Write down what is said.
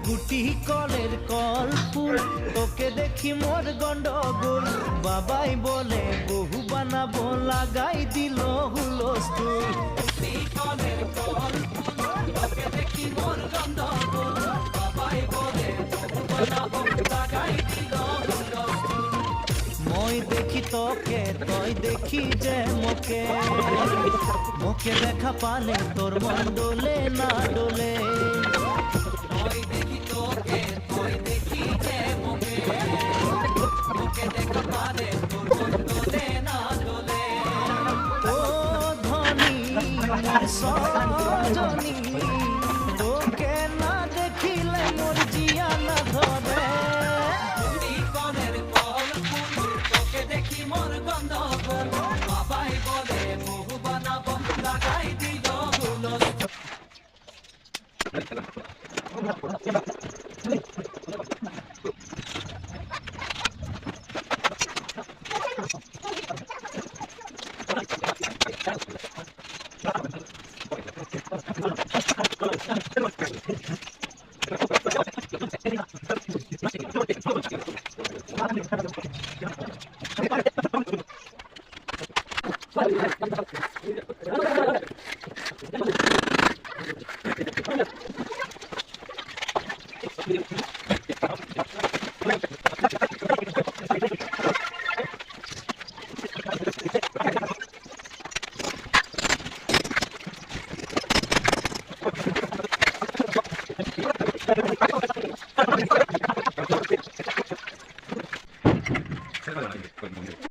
গুটি কলের কল ফুল তোকে দেখি মোর গন্ডগোল বাবাই বলে বহু বানাবো লাগাই দিল হুলস্থুল গুটি কলের কল ফুল তোকে দেখি মোর গন্ডগোল বাবাই বলে বহু বানাবো লাগাই দিল হুলস্থুল মই দেখি তোকে তই দেখি যে মোকে মোকে দেখা পালে তোর মন ডোলে না ডোলে সজনী তোকে না দেখিলে মোর জিয়া না ধরে কনের কল ফুল তোকে দেখি মোর গন্ধগোল বাবাই বলে বহু বানাবো লাগাই দিল হুলস্থুল Thank you.